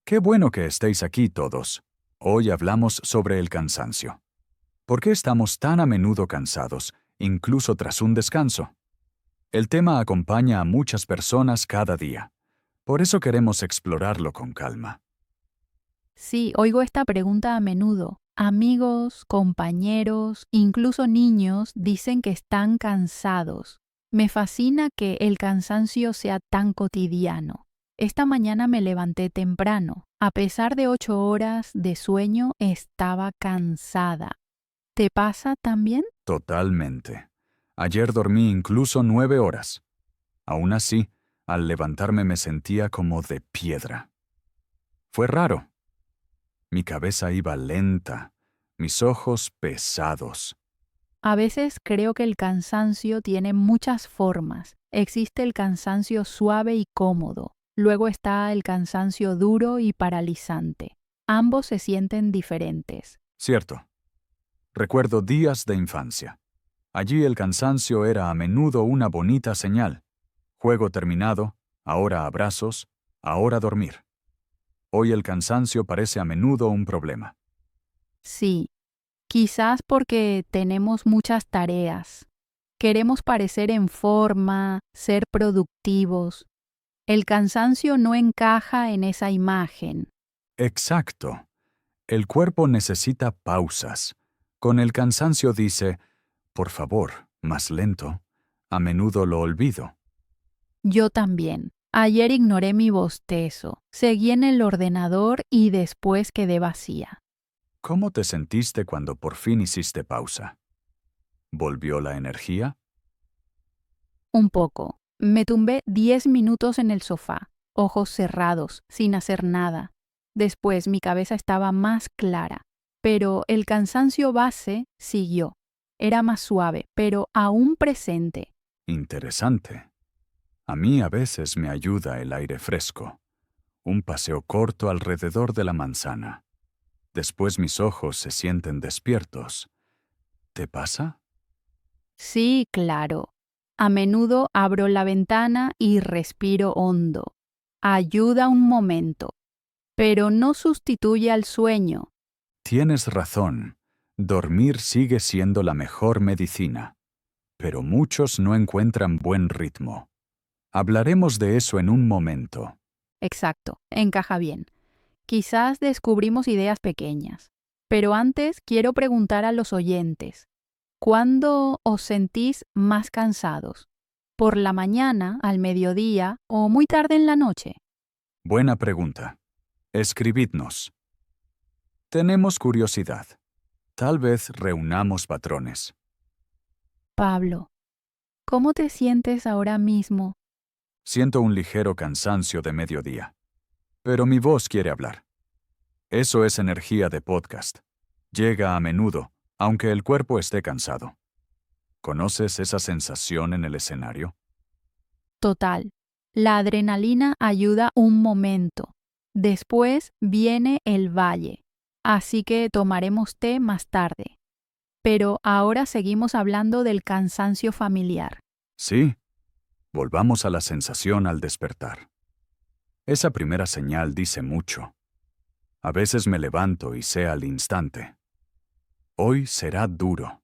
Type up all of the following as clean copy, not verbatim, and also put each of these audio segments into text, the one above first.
Qué bueno que estéis aquí todos. Hoy hablamos sobre el cansancio. ¿Por qué estamos tan a menudo cansados, incluso tras un descanso? El tema acompaña a muchas personas cada día. Por eso queremos explorarlo con calma. Sí, oigo esta pregunta a menudo. Amigos, compañeros, incluso niños dicen que están cansados. Me fascina que el cansancio sea tan cotidiano. Esta mañana me levanté temprano. A pesar de 8 horas de sueño, estaba cansada. ¿Te pasa también? Totalmente. Ayer dormí incluso 9 horas. Aún así, al levantarme me sentía como de piedra. Fue raro. Mi cabeza iba lenta, mis ojos pesados. A veces creo que el cansancio tiene muchas formas. Existe el cansancio suave y cómodo. Luego está el cansancio duro y paralizante. Ambos se sienten diferentes. Cierto. Recuerdo días de infancia. Allí el cansancio era a menudo una bonita señal. Juego terminado, ahora abrazos, ahora dormir. Hoy el cansancio parece a menudo un problema. Sí, quizás porque tenemos muchas tareas. Queremos parecer en forma, ser productivos. El cansancio no encaja en esa imagen. Exacto. El cuerpo necesita pausas. Con el cansancio dice, por favor, más lento. A menudo lo olvido. Yo también. Ayer ignoré mi bostezo, seguí en el ordenador y después quedé vacía. ¿Cómo te sentiste cuando por fin hiciste pausa? ¿Volvió la energía? Un poco. Me tumbé 10 minutos en el sofá, ojos cerrados, sin hacer nada. Después mi cabeza estaba más clara, pero el cansancio base siguió. Era más suave, pero aún presente. Interesante. A mí a veces me ayuda el aire fresco. Un paseo corto alrededor de la manzana. Después mis ojos se sienten despiertos. ¿Te pasa? Sí, claro. A menudo abro la ventana y respiro hondo. Ayuda un momento, pero no sustituye al sueño. Tienes razón. Dormir sigue siendo la mejor medicina. Pero muchos no encuentran buen ritmo. Hablaremos de eso en un momento. Exacto, encaja bien. Quizás descubrimos ideas pequeñas. Pero antes quiero preguntar a los oyentes, ¿cuándo os sentís más cansados? ¿Por la mañana, al mediodía o muy tarde en la noche? Buena pregunta. Escribidnos. Tenemos curiosidad. Tal vez reunamos patrones. Pablo, ¿cómo te sientes ahora mismo? Siento un ligero cansancio de mediodía. Pero mi voz quiere hablar. Eso es energía de podcast. Llega a menudo, aunque el cuerpo esté cansado. ¿Conoces esa sensación en el escenario? Total. La adrenalina ayuda un momento. Después viene el valle. Así que tomaremos té más tarde. Pero ahora seguimos hablando del cansancio familiar. Sí. Volvamos a la sensación al despertar. Esa primera señal dice mucho. A veces me levanto y sé al instante. Hoy será duro,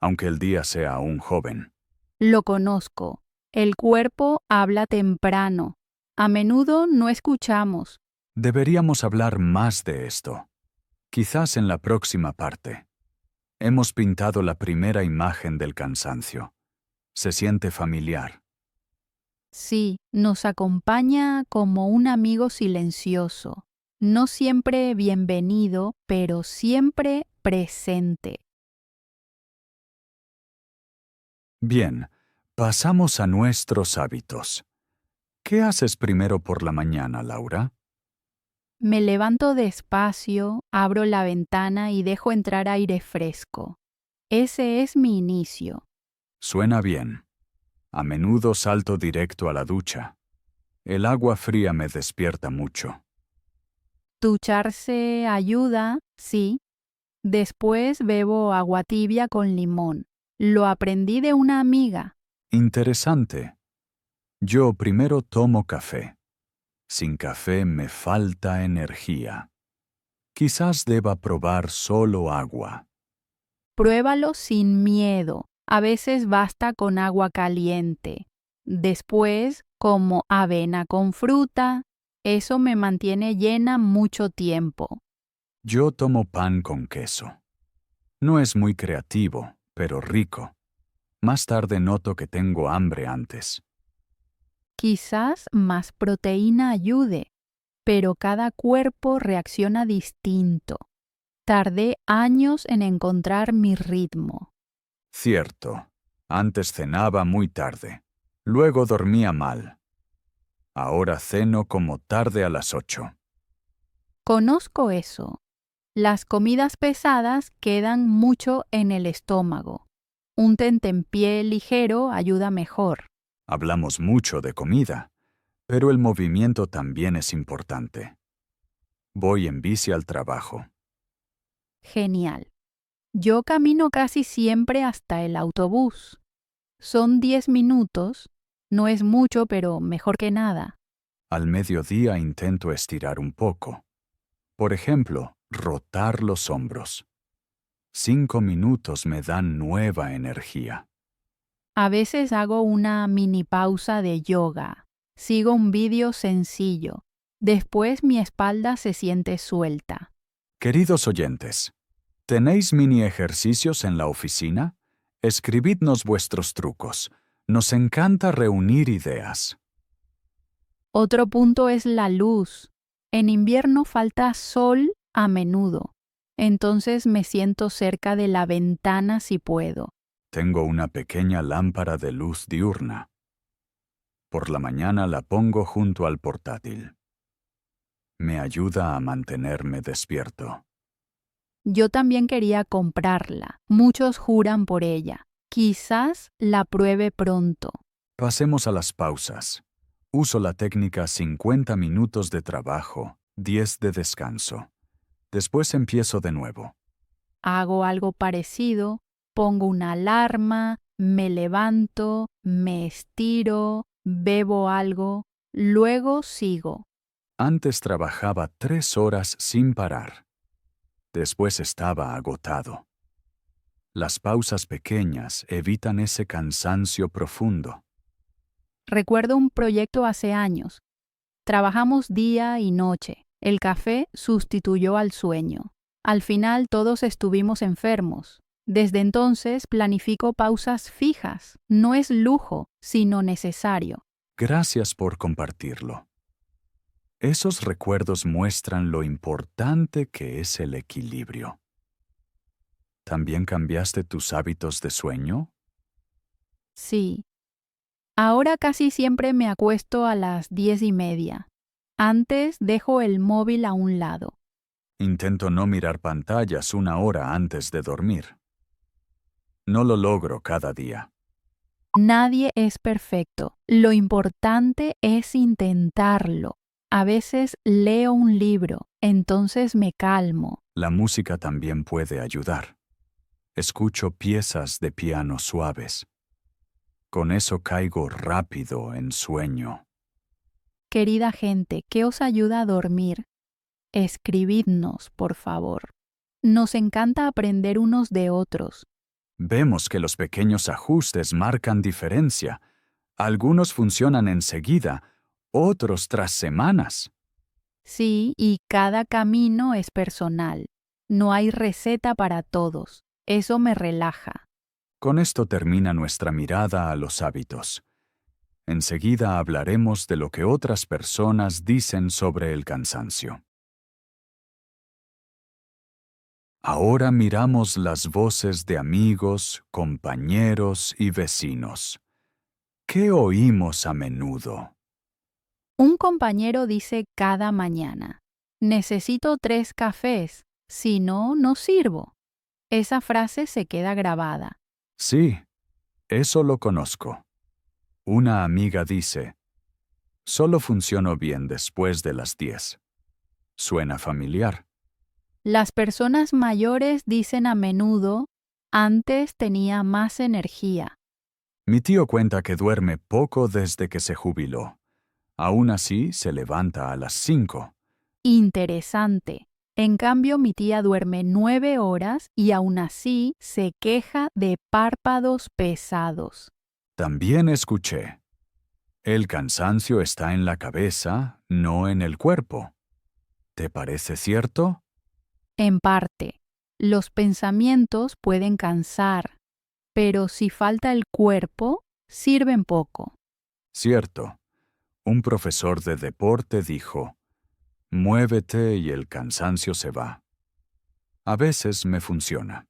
aunque el día sea aún joven. Lo conozco. El cuerpo habla temprano. A menudo no escuchamos. Deberíamos hablar más de esto. Quizás en la próxima parte. Hemos pintado la primera imagen del cansancio. Se siente familiar. Sí, nos acompaña como un amigo silencioso. No siempre bienvenido, pero siempre presente. Bien, pasamos a nuestros hábitos. ¿Qué haces primero por la mañana, Laura? Me levanto despacio, abro la ventana y dejo entrar aire fresco. Ese es mi inicio. Suena bien. A menudo salto directo a la ducha. El agua fría me despierta mucho. Ducharse ayuda, sí. Después bebo agua tibia con limón. Lo aprendí de una amiga. Interesante. Yo primero tomo café. Sin café me falta energía. Quizás deba probar solo agua. Pruébalo sin miedo. A veces basta con agua caliente. Después, como avena con fruta, eso me mantiene llena mucho tiempo. Yo tomo pan con queso. No es muy creativo, pero rico. Más tarde noto que tengo hambre antes. Quizás más proteína ayude, pero cada cuerpo reacciona distinto. Tardé años en encontrar mi ritmo. Cierto. Antes cenaba muy tarde. Luego dormía mal. Ahora ceno como tarde a las 8. Conozco eso. Las comidas pesadas quedan mucho en el estómago. Un tentempié ligero ayuda mejor. Hablamos mucho de comida, pero el movimiento también es importante. Voy en bici al trabajo. Genial. Yo camino casi siempre hasta el autobús. Son 10 minutos. No es mucho, pero mejor que nada. Al mediodía intento estirar un poco. Por ejemplo, rotar los hombros. 5 minutos me dan nueva energía. A veces hago una mini pausa de yoga. Sigo un vídeo sencillo. Después mi espalda se siente suelta. Queridos oyentes, ¿tenéis mini ejercicios en la oficina? Escribidnos vuestros trucos. Nos encanta reunir ideas. Otro punto es la luz. En invierno falta sol a menudo. Entonces me siento cerca de la ventana si puedo. Tengo una pequeña lámpara de luz diurna. Por la mañana la pongo junto al portátil. Me ayuda a mantenerme despierto. Yo también quería comprarla. Muchos juran por ella. Quizás la pruebe pronto. Pasemos a las pausas. Uso la técnica 50 minutos de trabajo, 10 de descanso. Después empiezo de nuevo. Hago algo parecido, pongo una alarma, me levanto, me estiro, bebo algo, luego sigo. Antes trabajaba 3 horas sin parar. Después estaba agotado. Las pausas pequeñas evitan ese cansancio profundo. Recuerdo un proyecto hace años. Trabajamos día y noche. El café sustituyó al sueño. Al final todos estuvimos enfermos. Desde entonces planifico pausas fijas. No es lujo, sino necesario. Gracias por compartirlo. Esos recuerdos muestran lo importante que es el equilibrio. ¿También cambiaste tus hábitos de sueño? Sí. Ahora casi siempre me acuesto a las 10:30. Antes dejo el móvil a un lado. Intento no mirar pantallas 1 hora antes de dormir. No lo logro cada día. Nadie es perfecto. Lo importante es intentarlo. A veces leo un libro, entonces me calmo. La música también puede ayudar. Escucho piezas de piano suaves. Con eso caigo rápido en sueño. Querida gente, ¿qué os ayuda a dormir? Escribidnos, por favor. Nos encanta aprender unos de otros. Vemos que los pequeños ajustes marcan diferencia. Algunos funcionan enseguida, otros tras semanas. Sí, y cada camino es personal. No hay receta para todos. Eso me relaja. Con esto termina nuestra mirada a los hábitos. Enseguida hablaremos de lo que otras personas dicen sobre el cansancio. Ahora miramos las voces de amigos, compañeros y vecinos. ¿Qué oímos a menudo? Un compañero dice cada mañana, necesito 3 cafés, si no, no sirvo. Esa frase se queda grabada. Sí, eso lo conozco. Una amiga dice, solo funciono bien después de las 10. Suena familiar. Las personas mayores dicen a menudo, antes tenía más energía. Mi tío cuenta que duerme poco desde que se jubiló. Aún así, se levanta a las 5. Interesante. En cambio, mi tía duerme 9 horas y aún así se queja de párpados pesados. También escuché. El cansancio está en la cabeza, no en el cuerpo. ¿Te parece cierto? En parte, los pensamientos pueden cansar, pero si falta el cuerpo, sirven poco. Cierto. Un profesor de deporte dijo, muévete y el cansancio se va. A veces me funciona.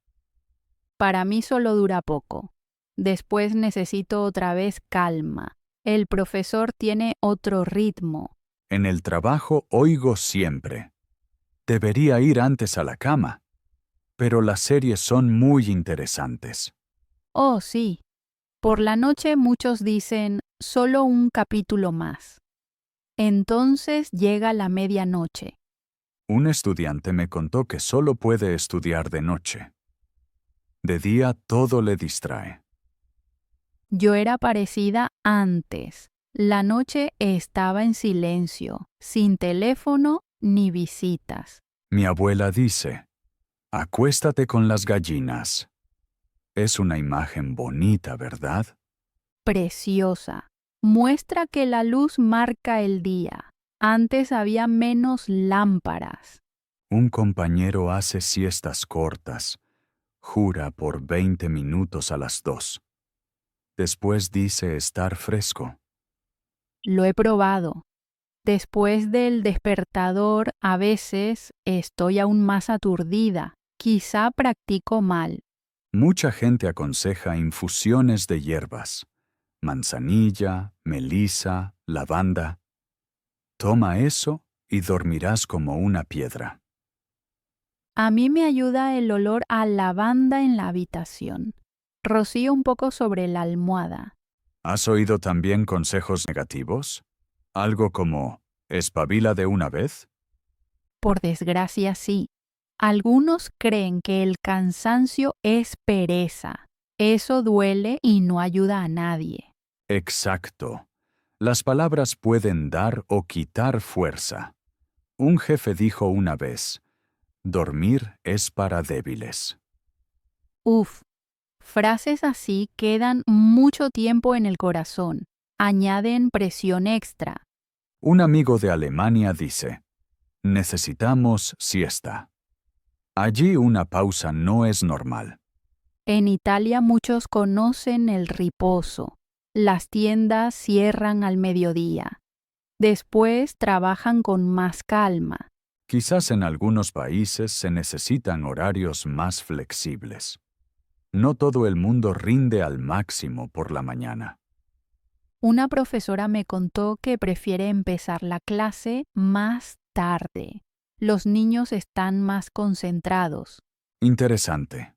Para mí solo dura poco. Después necesito otra vez calma. El profesor tiene otro ritmo. En el trabajo oigo siempre. Debería ir antes a la cama. Pero las series son muy interesantes. Oh, sí. Por la noche muchos dicen solo un capítulo más. Entonces llega la medianoche. Un estudiante me contó que solo puede estudiar de noche. De día todo le distrae. Yo era parecida antes. La noche estaba en silencio, sin teléfono ni visitas. Mi abuela dice, acuéstate con las gallinas. Es una imagen bonita, ¿verdad? Preciosa. Muestra que la luz marca el día. Antes había menos lámparas. Un compañero hace siestas cortas. Jura por 20 minutos a las 2. Después dice estar fresco. Lo he probado. Después del despertador, a veces estoy aún más aturdida. Quizá practico mal. Mucha gente aconseja infusiones de hierbas. Manzanilla, melisa, lavanda. Toma eso y dormirás como una piedra. A mí me ayuda el olor a lavanda en la habitación. Rocío un poco sobre la almohada. ¿Has oído también consejos negativos? Algo como, ¿espabila de una vez? Por desgracia, sí. Algunos creen que el cansancio es pereza. Eso duele y no ayuda a nadie. Exacto. Las palabras pueden dar o quitar fuerza. Un jefe dijo una vez, dormir es para débiles. Uf, frases así quedan mucho tiempo en el corazón. Añaden presión extra. Un amigo de Alemania dice, necesitamos siesta. Allí una pausa no es normal. En Italia muchos conocen el riposo. Las tiendas cierran al mediodía. Después trabajan con más calma. Quizás en algunos países se necesitan horarios más flexibles. No todo el mundo rinde al máximo por la mañana. Una profesora me contó que prefiere empezar la clase más tarde. Los niños están más concentrados. Interesante.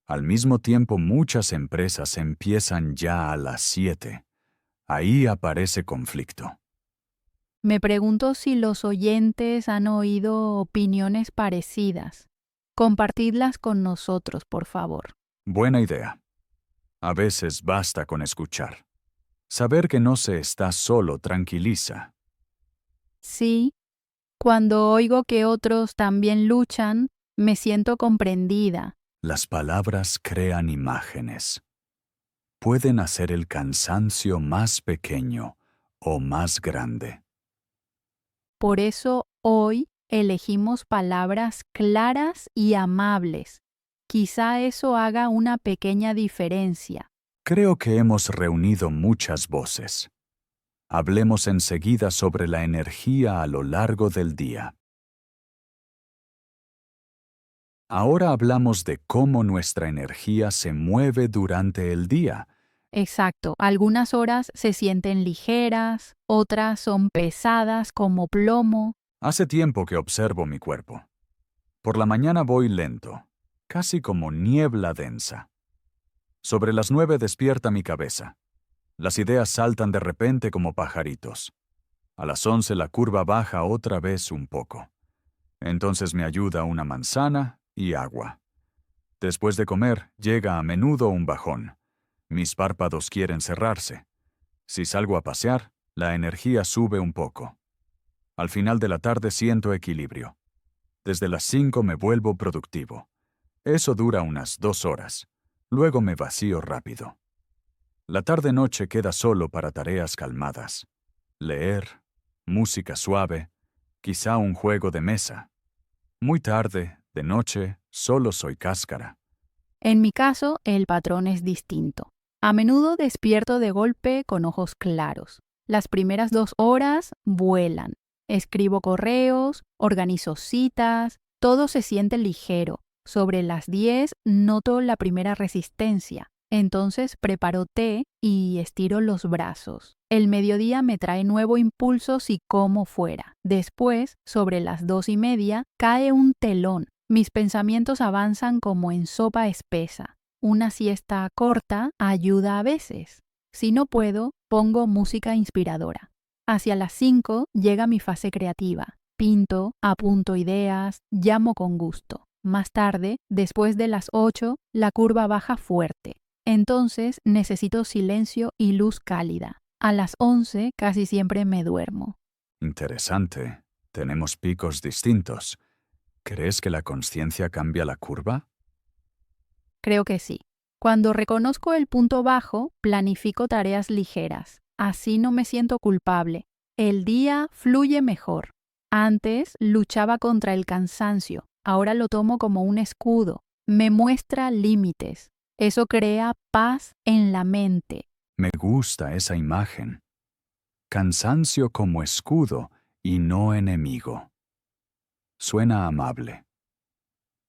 Al mismo tiempo, muchas empresas empiezan ya a las 7. Ahí aparece conflicto. Me pregunto si los oyentes han oído opiniones parecidas. Compartidlas con nosotros, por favor. Buena idea. A veces basta con escuchar. Saber que no se está solo tranquiliza. Sí, cuando oigo que otros también luchan, me siento comprendida. Las palabras crean imágenes. Pueden hacer el cansancio más pequeño o más grande. Por eso hoy elegimos palabras claras y amables. Quizá eso haga una pequeña diferencia. Creo que hemos reunido muchas voces. Hablemos enseguida sobre la energía a lo largo del día. Ahora hablamos de cómo nuestra energía se mueve durante el día. Exacto, algunas horas se sienten ligeras, otras son pesadas como plomo. Hace tiempo que observo mi cuerpo. Por la mañana voy lento, casi como niebla densa. Sobre las 9 despierta mi cabeza. Las ideas saltan de repente como pajaritos. A las 11 la curva baja otra vez un poco. Entonces me ayuda una manzana y agua. Después de comer, llega a menudo un bajón. Mis párpados quieren cerrarse. Si salgo a pasear, La energía sube un poco. Al final de la tarde siento equilibrio. Desde las 5 me vuelvo productivo. Eso dura unas 2 horas. Luego me vacío rápido. La tarde-noche queda solo para tareas calmadas. Leer, música suave, quizá un juego de mesa. Muy tarde, de noche, solo soy cáscara. En mi caso, el patrón es distinto. A menudo despierto de golpe con ojos claros. Las primeras 2 horas vuelan. Escribo correos, organizo citas, todo se siente ligero. Sobre las 10 noto la primera resistencia. Entonces preparo té y estiro los brazos. El mediodía me trae nuevo impulso si como fuera. Después, sobre las 2:30, cae un telón. Mis pensamientos avanzan como en sopa espesa. Una siesta corta ayuda a veces. Si no puedo, pongo música inspiradora. Hacia las 5 llega mi fase creativa. Pinto, apunto ideas, llamo con gusto. Más tarde, después de las 8, la curva baja fuerte. Entonces necesito silencio y luz cálida. A las 11 casi siempre me duermo. Interesante. Tenemos picos distintos. ¿Crees que la consciencia cambia la curva? Creo que sí. Cuando reconozco el punto bajo, planifico tareas ligeras. Así no me siento culpable. El día fluye mejor. Antes luchaba contra el cansancio. Ahora lo tomo como un escudo. Me muestra límites. Eso crea paz en la mente. Me gusta esa imagen. Cansancio como escudo y no enemigo. Suena amable.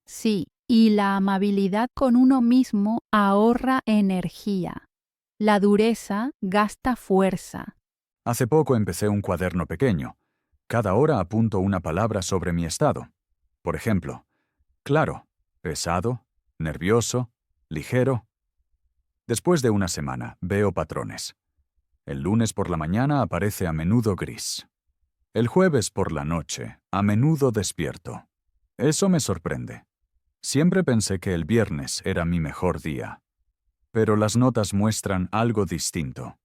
Sí, y la amabilidad con uno mismo ahorra energía. La dureza gasta fuerza. Hace poco empecé un cuaderno pequeño. Cada hora apunto una palabra sobre mi estado. Por ejemplo, claro, pesado, nervioso, ligero. Después de una semana, veo patrones. El lunes por la mañana aparece a menudo gris. El jueves por la noche, a menudo despierto. Eso me sorprende. Siempre pensé que el viernes era mi mejor día. Pero las notas muestran algo distinto.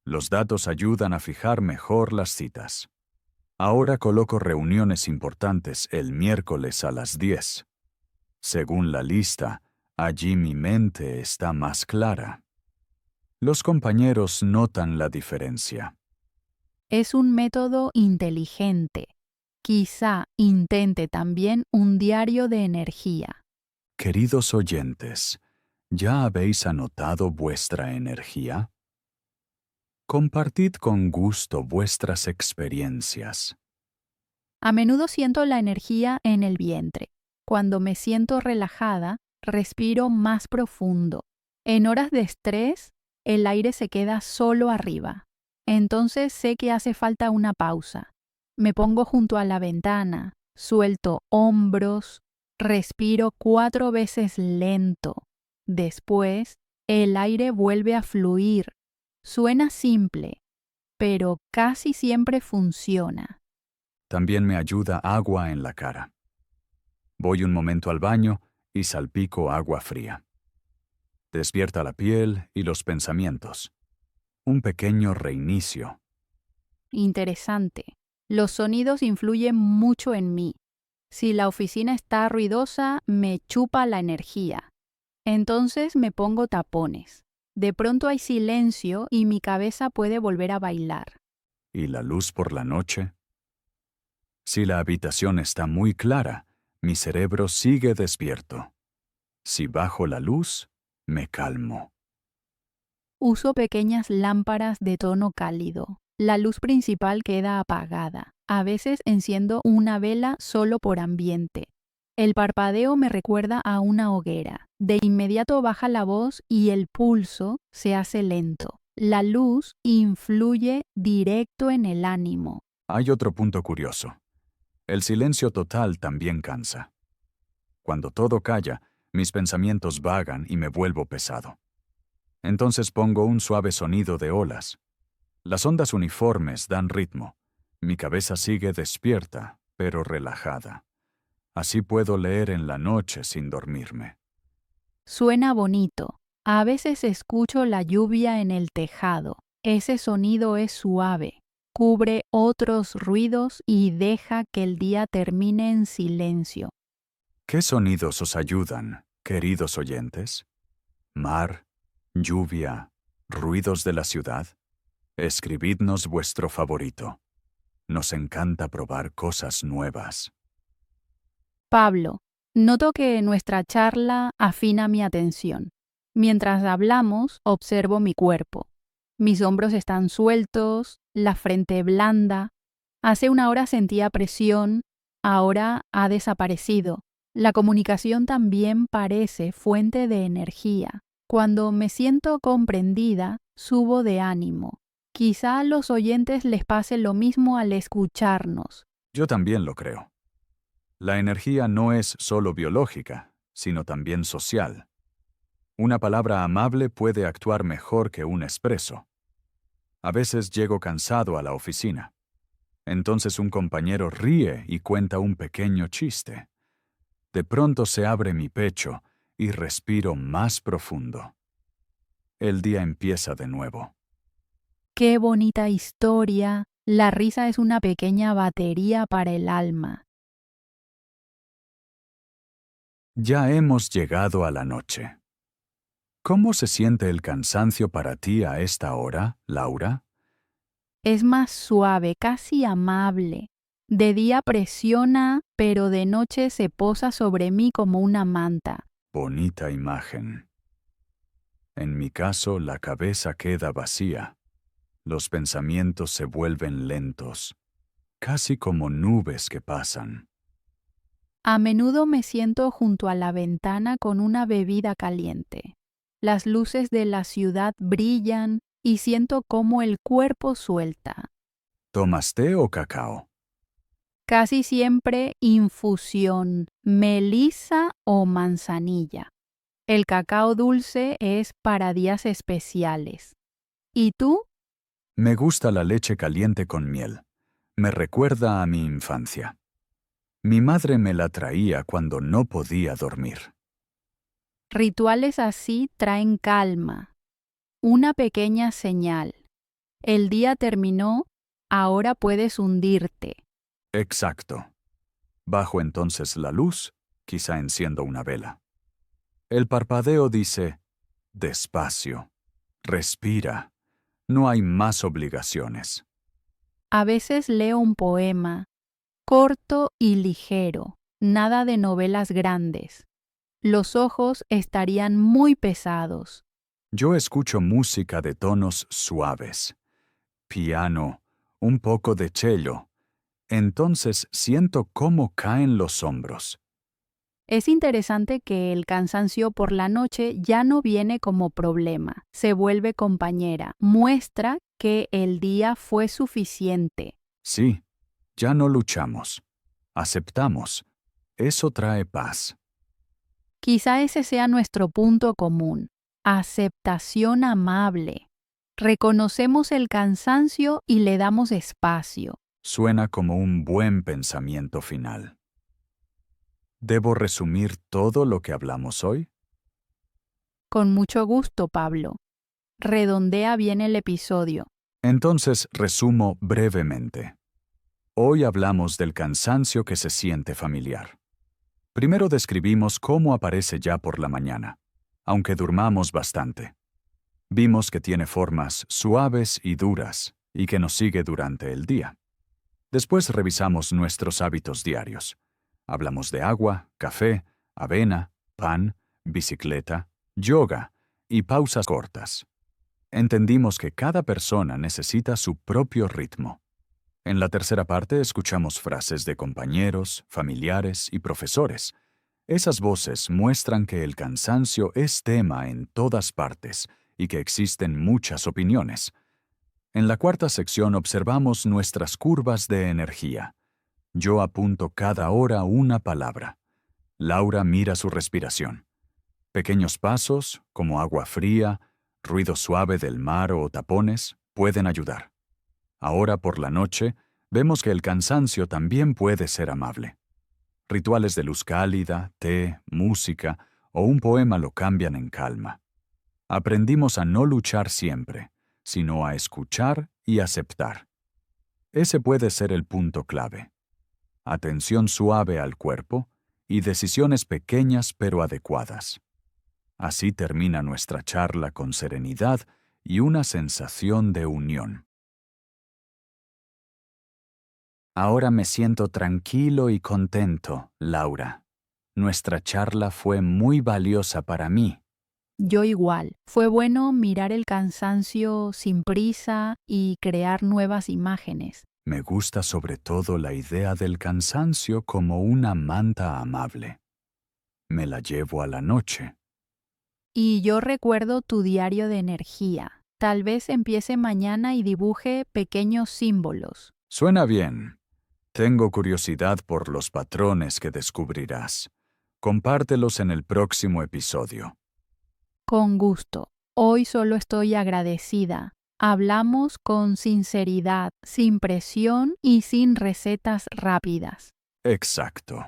Los datos ayudan a fijar mejor las citas. Ahora coloco reuniones importantes el miércoles a las 10. Según la lista, allí mi mente está más clara. Los compañeros notan la diferencia. Es un método inteligente. Quizá intente también un diario de energía. Queridos oyentes, ¿ya habéis anotado vuestra energía? Compartid con gusto vuestras experiencias. A menudo siento la energía en el vientre. Cuando me siento relajada, respiro más profundo. En horas de estrés, el aire se queda solo arriba. Entonces sé que hace falta una pausa. Me pongo junto a la ventana, suelto hombros, respiro 4 veces lento. Después, el aire vuelve a fluir. Suena simple, pero casi siempre funciona. También me ayuda agua en la cara. Voy un momento al baño y salpico agua fría. Despierta la piel y los pensamientos. Un pequeño reinicio. Interesante. Los sonidos influyen mucho en mí. Si la oficina está ruidosa, me chupa la energía. Entonces me pongo tapones. De pronto hay silencio y mi cabeza puede volver a bailar. ¿Y la luz por la noche? Si la habitación está muy clara, mi cerebro sigue despierto. Si bajo la luz, me calmo. Uso pequeñas lámparas de tono cálido. La luz principal queda apagada. A veces enciendo una vela solo por ambiente. El parpadeo me recuerda a una hoguera. De inmediato baja la voz y el pulso se hace lento. La luz influye directo en el ánimo. Hay otro punto curioso. El silencio total también cansa. Cuando todo calla, mis pensamientos vagan y me vuelvo pesado. Entonces pongo un suave sonido de olas. Las ondas uniformes dan ritmo. Mi cabeza sigue despierta, pero relajada. Así puedo leer en la noche sin dormirme. Suena bonito. A veces escucho la lluvia en el tejado. Ese sonido es suave, cubre otros ruidos y deja que el día termine en silencio. ¿Qué sonidos os ayudan, queridos oyentes? Mar, lluvia, ruidos de la ciudad. Escribidnos vuestro favorito. Nos encanta probar cosas nuevas. Pablo, noto que nuestra charla afina mi atención. Mientras hablamos, observo mi cuerpo. Mis hombros están sueltos, la frente blanda. Hace una hora sentía presión, ahora ha desaparecido. La comunicación también parece fuente de energía. Cuando me siento comprendida, subo de ánimo. Quizá a los oyentes les pase lo mismo al escucharnos. Yo también lo creo. La energía no es solo biológica, sino también social. Una palabra amable puede actuar mejor que un expreso. A veces llego cansado a la oficina. Entonces un compañero ríe y cuenta un pequeño chiste. De pronto se abre mi pecho y respiro más profundo. El día empieza de nuevo. Qué bonita historia. La risa es una pequeña batería para el alma. Ya hemos llegado a la noche. ¿Cómo se siente el cansancio para ti a esta hora, Laura? Es más suave, casi amable. De día presiona, pero de noche se posa sobre mí como una manta. Bonita imagen. En mi caso, la cabeza queda vacía. Los pensamientos se vuelven lentos, casi como nubes que pasan. A menudo me siento junto a la ventana con una bebida caliente. Las luces de la ciudad brillan y siento cómo el cuerpo suelta. ¿Tomas té o cacao? Casi siempre infusión, melisa o manzanilla. El cacao dulce es para días especiales. ¿Y tú? Me gusta la leche caliente con miel. Me recuerda a mi infancia. Mi madre me la traía cuando no podía dormir. Rituales así traen calma. Una pequeña señal. El día terminó, ahora puedes hundirte. Exacto. Bajo entonces la luz, quizá enciendo una vela. El parpadeo dice, despacio, respira, no hay más obligaciones. A veces leo un poema, corto y ligero, nada de novelas grandes. Los ojos estarían muy pesados. Yo escucho música de tonos suaves, piano, un poco de cello. Entonces siento cómo caen los hombros. Es interesante que el cansancio por la noche ya no viene como problema, se vuelve compañera, muestra que el día fue suficiente. Sí, ya no luchamos. Aceptamos. Eso trae paz. Quizá ese sea nuestro punto común, aceptación amable. Reconocemos el cansancio y le damos espacio. Suena como un buen pensamiento final. ¿Debo resumir todo lo que hablamos hoy? Con mucho gusto, Pablo. Redondea bien el episodio. Entonces resumo brevemente. Hoy hablamos del cansancio que se siente familiar. Primero describimos cómo aparece ya por la mañana, aunque durmamos bastante. Vimos que tiene formas suaves y duras y que nos sigue durante el día. Después revisamos nuestros hábitos diarios. Hablamos de agua, café, avena, pan, bicicleta, yoga y pausas cortas. Entendimos que cada persona necesita su propio ritmo. En la tercera parte escuchamos frases de compañeros, familiares y profesores. Esas voces muestran que el cansancio es tema en todas partes y que existen muchas opiniones. En la cuarta sección observamos nuestras curvas de energía. Yo apunto cada hora una palabra. Laura mira su respiración. Pequeños pasos, como agua fría, ruido suave del mar o tapones, pueden ayudar. Ahora por la noche, vemos que el cansancio también puede ser amable. Rituales de luz cálida, té, música o un poema lo cambian en calma. Aprendimos a no luchar siempre, sino a escuchar y aceptar. Ese puede ser el punto clave. Atención suave al cuerpo y decisiones pequeñas pero adecuadas. Así termina nuestra charla con serenidad y una sensación de unión. Ahora me siento tranquilo y contento, Laura. Nuestra charla fue muy valiosa para mí. Yo igual. Fue bueno mirar el cansancio sin prisa y crear nuevas imágenes. Me gusta sobre todo la idea del cansancio como una manta amable. Me la llevo a la noche. Y yo recuerdo tu diario de energía. Tal vez empiece mañana y dibuje pequeños símbolos. Suena bien. Tengo curiosidad por los patrones que descubrirás. Compártelos en el próximo episodio. Con gusto. Hoy solo estoy agradecida. Hablamos con sinceridad, sin presión y sin recetas rápidas. Exacto.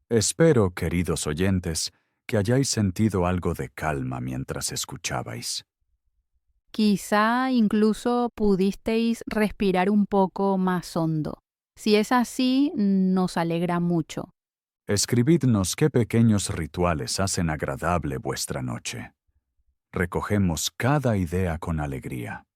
Espero, queridos oyentes, que hayáis sentido algo de calma mientras escuchabais. Quizá incluso pudisteis respirar un poco más hondo. Si es así, nos alegra mucho. Escribidnos qué pequeños rituales hacen agradable vuestra noche. Recogemos cada idea con alegría.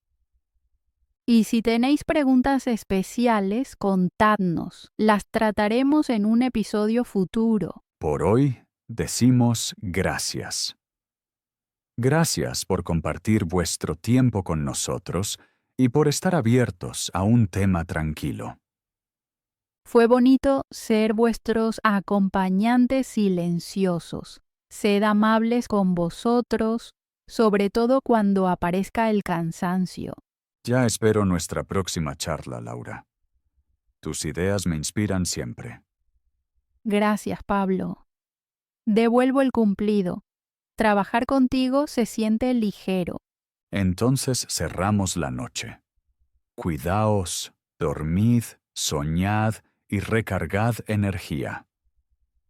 Y si tenéis preguntas especiales, contadnos. Las trataremos en un episodio futuro. Por hoy, decimos gracias. Gracias por compartir vuestro tiempo con nosotros y por estar abiertos a un tema tranquilo. Fue bonito ser vuestros acompañantes silenciosos. Sed amables con vosotros, sobre todo cuando aparezca el cansancio. Ya espero nuestra próxima charla, Laura. Tus ideas me inspiran siempre. Gracias, Pablo. Devuelvo el cumplido. Trabajar contigo se siente ligero. Entonces cerramos la noche. Cuidaos, dormid, soñad y recargad energía.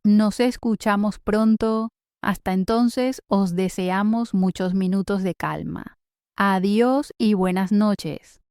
Nos escuchamos pronto. Hasta entonces os deseamos muchos minutos de calma. Adiós y buenas noches.